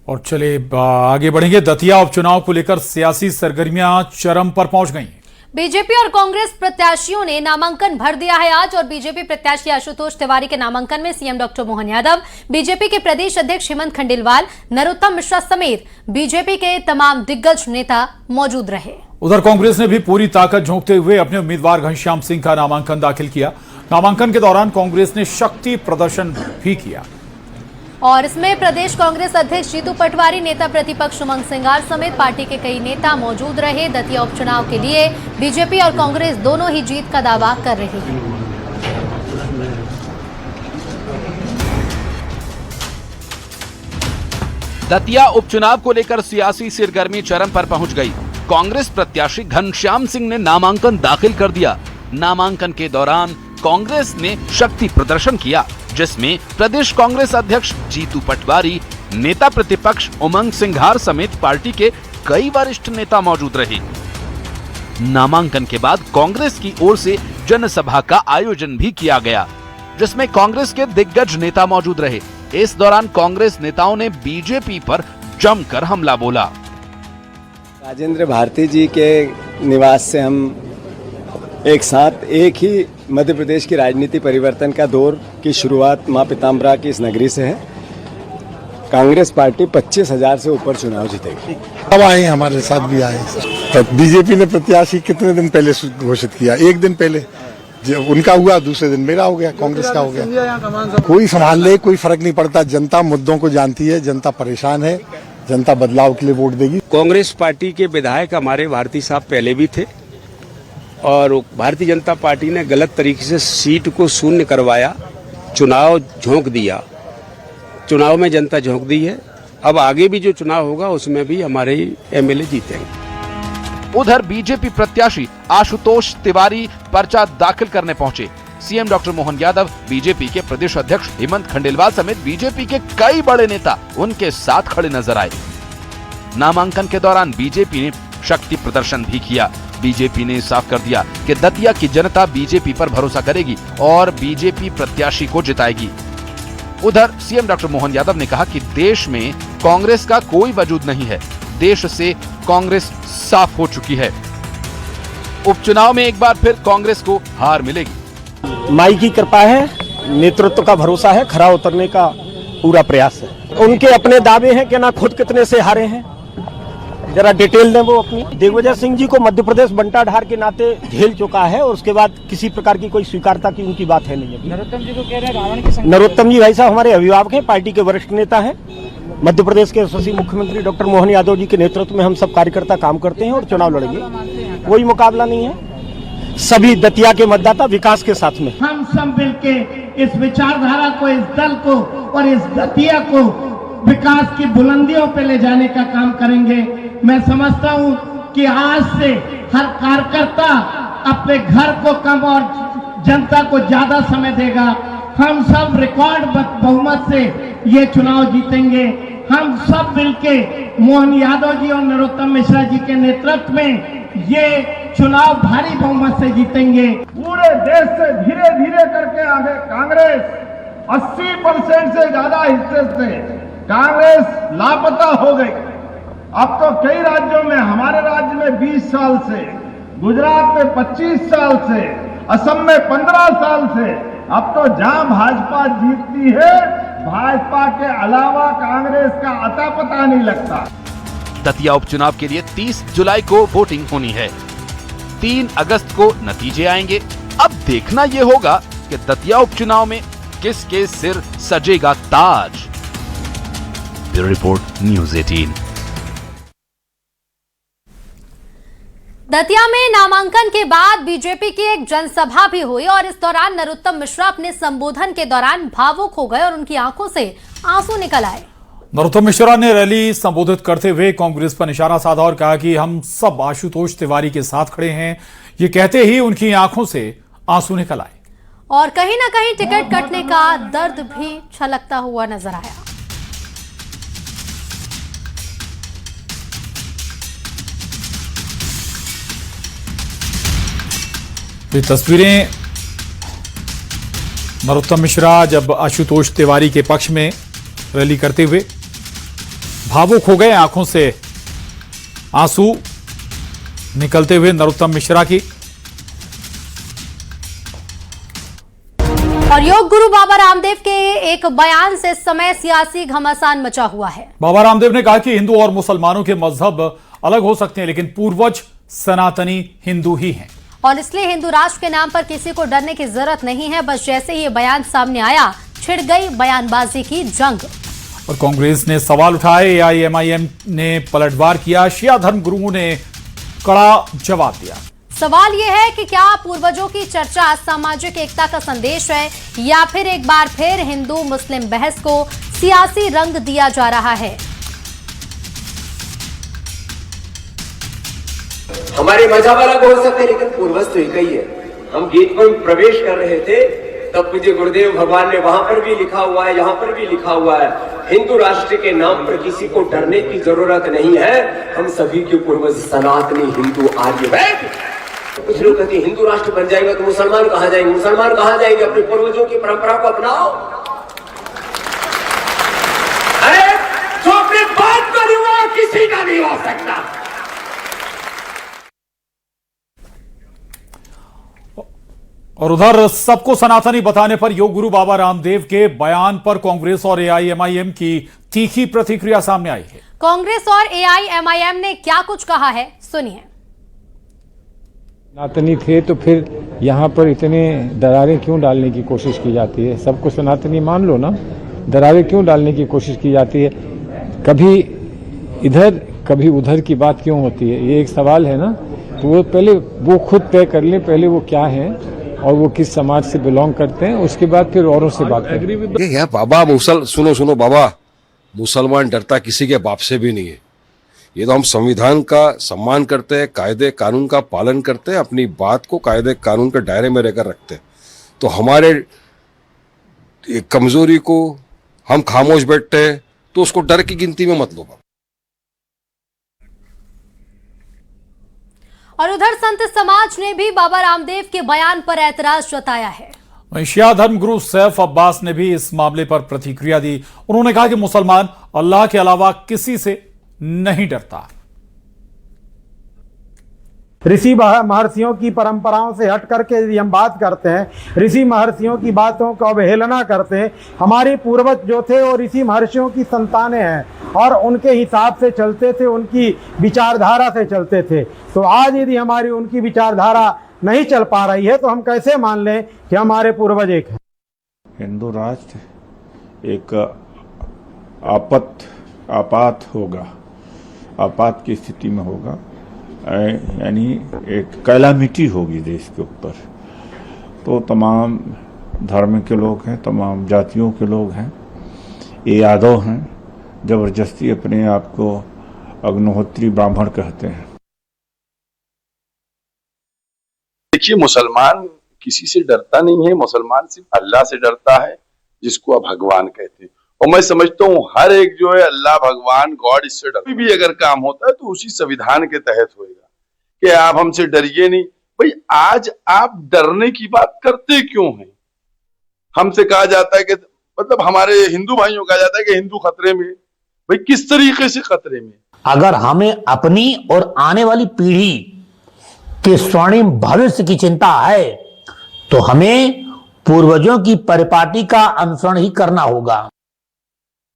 और चले आगे बढ़ेंगे। दतिया उपचुनाव को लेकर सियासी सरगर्मियां चरम पर पहुंच गई हैं। बीजेपी और कांग्रेस प्रत्याशियों ने नामांकन भर दिया है आज और बीजेपी प्रत्याशी आशुतोष तिवारी के नामांकन में CM doctor Mohan Yadav, BJP के प्रदेश अध्यक्ष हेमंत खंडेलवाल, नरोत्तम मिश्रा समेत बीजेपी के तमाम दिग्गज नेता मौजूद रहे। उधर कांग्रेस ने भी पूरी ताकत झोंकते हुए अपने उम्मीदवार घनश्याम सिंह का नामांकन दाखिल किया। नामांकन के दौरान कांग्रेस ने शक्ति प्रदर्शन भी किया और इसमें प्रदेश कांग्रेस अध्यक्ष जीतू पटवारी, नेता प्रतिपक्ष उमंग सिंघार समेत पार्टी के कई नेता मौजूद रहे। दतिया उपचुनाव के लिए बीजेपी और कांग्रेस दोनों ही जीत का दावा कर रही है। दतिया उपचुनाव को लेकर सियासी सरगर्मी चरम पर पहुंच गई। कांग्रेस प्रत्याशी घनश्याम सिंह ने नामांकन दाखिल कर दिया। नामांकन के दौरान कांग्रेस ने शक्ति प्रदर्शन किया, जिसमें प्रदेश कांग्रेस अध्यक्ष जीतू पटवारी, नेता प्रतिपक्ष उमंग सिंघार समेत पार्टी के कई वरिष्ठ नेता मौजूद रहे। नामांकन के बाद कांग्रेस की ओर से जनसभा का आयोजन भी किया गया, जिसमें कांग्रेस के दिग्गज नेता मौजूद रहे। इस दौरान कांग्रेस नेताओं ने बीजेपी पर जमकर हमला बोला। राजेंद्र भारती जी के निवास से हम एक साथ एक ही मध्य प्रदेश की राजनीति परिवर्तन का दौर की शुरुआत मां पीताम्बरा की इस नगरी से है। कांग्रेस पार्टी 25,000 से ऊपर चुनाव जीतेगी। अब आए, हमारे साथ भी आए। तो बीजेपी ने प्रत्याशी कितने दिन पहले घोषित किया? एक दिन पहले जब उनका हुआ, दूसरे दिन मेरा हो गया, कांग्रेस का हो गया। कोई संभाल ले, कोई फर्क नहीं पड़ता। जनता मुद्दों को जानती है, जनता परेशान है, जनता बदलाव के लिए वोट देगी। कांग्रेस पार्टी के विधायक हमारे भारती साहब पहले भी थे और भारतीय जनता पार्टी ने गलत तरीके से सीट को शून्य करवाया, चुनाव झोंक दिया। चुनाव में जनता झोंक दी है। अब आगे भी जो चुनाव होगा उसमें भी हमारे एमएलए जीतेंगे। उधर बीजेपी प्रत्याशी आशुतोष तिवारी पर्चा दाखिल करने पहुंचे। CM doctor Mohan Yadav, BJP के प्रदेश अध्यक्ष हेमंत खंडेलवाल समेत बीजेपी के कई बड़े नेता उनके साथ खड़े नजर आए। नामांकन के दौरान बीजेपी ने शक्ति प्रदर्शन भी किया। बीजेपी ने साफ कर दिया कि दतिया की जनता बीजेपी पर भरोसा करेगी और बीजेपी प्रत्याशी को जिताएगी। उधर सीएम डॉक्टर मोहन यादव ने कहा कि देश में कांग्रेस का कोई वजूद नहीं है, देश से कांग्रेस साफ हो चुकी है। उपचुनाव में एक बार फिर कांग्रेस को हार मिलेगी। माई की कृपा है, नेतृत्व का भरोसा है, खरा उतरने का पूरा प्रयास है। उनके अपने दावे हैं कि ना खुद कितने से हारे हैं, जरा डिटेल दें वो अपनी। दिग्विजय सिंह जी को मध्य प्रदेश बंटाढार के नाते झेल चुका है और उसके बाद किसी प्रकार की कोई स्वीकारता की उनकी बात है नहीं। नरोत्तम जी को कह रहे हैं रावण की। नरोत्तम जी भाई साहब हमारे अभिभावक हैं, पार्टी के वरिष्ठ नेता हैं। मध्य प्रदेश के यशस्वी मुख्यमंत्री डॉक्टर मोहन यादव जी के नेतृत्व में हम सब कार्यकर्ता काम करते हैं और चुनाव लड़ेंगे। कोई मुकाबला नहीं है, सभी दतिया के मतदाता विकास के साथ में। हम सब मिलके इस विचारधारा को, इस दल को और इस दतिया को विकास की बुलंदियों पे ले जाने का काम करेंगे। मैं समझता हूं कि आज से हर कार्यकर्ता अपने घर को कम और जनता को ज्यादा समय देगा। हम सब रिकॉर्ड बहुमत से ये चुनाव जीतेंगे। हम सब मिलके मोहन यादव जी और नरोत्तम मिश्रा जी के नेतृत्व में ये चुनाव भारी बहुमत से जीतेंगे। पूरे देश से धीरे धीरे करके आगे कांग्रेस 80% से ज्यादा हिस्से से कांग्रेस लापता हो गई। अब तो कई राज्यों में, हमारे राज्य में 20 साल से, गुजरात में 25 साल से, असम में 15 साल से, अब तो जहां भाजपा जीतती है, भाजपा के अलावा कांग्रेस का अता पता नहीं लगता। दतिया उपचुनाव के लिए 30 जुलाई को वोटिंग होनी है। 3 अगस्त को नतीजे आएंगे। अब देखना ये होगा कि दतिया उपचुनाव में किसके सिर सजेगा ताज। Bureau report, news 18। दतिया में नामांकन के बाद बीजेपी की एक जनसभा भी हुई और इस दौरान नरोत्तम मिश्रा अपने संबोधन के दौरान भावुक हो गए और उनकी आंखों से आंसू निकल आए। नरोत्तम मिश्रा ने रैली संबोधित करते हुए कांग्रेस पर निशाना साधा और कहा कि हम सब आशुतोष तिवारी के साथ खड़े हैं। ये कहते ही उनकी आंखों से आंसू निकल आए और कहीं ना कहीं टिकट कटने का दर्द भी छलकता हुआ नजर आया। ये तस्वीरें नरोत्तम मिश्रा जब आशुतोष तिवारी के पक्ष में रैली करते हुए भावुक हो गए, आंखों से आंसू निकलते हुए नरोत्तम मिश्रा की। और योग गुरु बाबा रामदेव के एक बयान से इस समय सियासी घमासान मचा हुआ है। बाबा रामदेव ने कहा कि हिंदू और मुसलमानों के मजहब अलग हो सकते हैं, लेकिन पूर्वज सनातनी हिंदू ही हैं। और इसलिए हिंदू राष्ट्र के नाम पर किसी को डरने की जरूरत नहीं है। बस जैसे ही ये बयान सामने आया, छिड़ गई बयानबाजी की जंग। और कांग्रेस ने सवाल उठाए, AIMIM ने पलटवार किया, शिया धर्म गुरुओं ने कड़ा जवाब दिया। सवाल यह है कि क्या पूर्वजों की चर्चा सामाजिक एकता का संदेश है या फिर एक बार फिर हिंदू मुस्लिम बहस को सियासी रंग दिया जा रहा है। हमारे मजहब अलग हो सकते लेकिन पूर्वज तो एक ही है। हम गीत में प्रवेश कर रहे थे तब मुझे गुरुदेव भगवान ने वहां पर भी लिखा हुआ है, यहाँ पर भी लिखा हुआ है, हिंदू राष्ट्र के नाम पर किसी को डरने की जरूरत नहीं है। हम सभी के पूर्वज सनातनी हिंदू आर्यवैद। कुछ लोग कहते हैं हिंदू राष्ट्र बन जाएगा तो मुसलमान कहां जाएंगे, मुसलमान कहां जाएंगे, अपने पूर्वजों की परंपरा को अपनाओ। अरे जो अपने बात का नहीं हुआ किसी का नहीं हो सकता। और उधर सबको सनातनी बताने पर योग गुरु बाबा रामदेव के बयान पर कांग्रेस और AIMIM की तीखी प्रतिक्रिया सामने आई है। कांग्रेस और AIMIM ने क्या कुछ कहा है, सुनिए। सनातनी थे तो फिर यहाँ पर इतने दरारें क्यों डालने की कोशिश की जाती है? सबको सनातनी मान लो ना, दरारें क्यों डालने की कोशिश की जाती है? कभी इधर कभी उधर की बात क्यों होती है? ये एक सवाल है ना। तो वो पहले वो खुद तय कर ले, पहले वो क्या है और वो किस समाज से बिलोंग करते हैं, उसके बाद फिर औरों से बात करें। यार बाबा सुनो बाबा, मुसलमान डरता किसी के बाप से भी नहीं है। ये तो हम संविधान का सम्मान करते हैं, कायदे कानून का पालन करते हैं, अपनी बात को कायदे कानून के दायरे में रहकर रखते हैं। तो हमारे कमजोरी को हम खामोश बैठते हैं तो उसको डर की गिनती में मत लो। और उधर संत समाज ने भी बाबा रामदेव के बयान पर ऐतराज जताया है। वहीं शिया धर्म गुरु सैफ अब्बास ने भी इस मामले पर प्रतिक्रिया दी। उन्होंने कहा कि मुसलमान अल्लाह के अलावा किसी से नहीं डरता। ऋषि महर्षियों की परंपराओं से हट करके यदि हम बात करते हैं, ऋषि महर्षियों की बातों का अवहेलना करते हैं। हमारे पूर्वज जो थे वो ऋषि महर्षियों की संतानें हैं और उनके हिसाब से चलते थे, उनकी विचारधारा से चलते थे। तो आज यदि हमारी उनकी विचारधारा नहीं चल पा रही है तो हम कैसे मान लें कि हमारे पूर्वज एक हैं? हिंदू राष्ट्र एक आपात होगा, आपात की स्थिति में होगा, यानी एक कैलामिटी होगी देश के ऊपर। तो तमाम धर्म के लोग हैं, तमाम जातियों के लोग हैं, ये यादव हैं, जबरदस्ती अपने आप को अग्निहोत्री ब्राह्मण कहते हैं। देखिए, मुसलमान किसी से डरता नहीं है, मुसलमान सिर्फ अल्लाह से डरता है जिसको आप भगवान कहते हैं। और मैं समझता हूँ हर एक जो है अल्लाह भगवान गॉड इससे डर भी अगर काम होता है तो उसी संविधान के तहत होएगा कि आप हमसे डरिए नहीं। भाई आज आप डरने की बात करते क्यों हैं? हमसे कहा जाता है कि मतलब हमारे हिंदू भाइयों कहा जाता है कि हिंदू खतरे में। भाई किस तरीके से खतरे में? अगर हमें अपनी और आने वाली पीढ़ी के स्वर्णिम भविष्य की चिंता है तो हमें पूर्वजों की परिपाटी का अनुसरण ही करना होगा।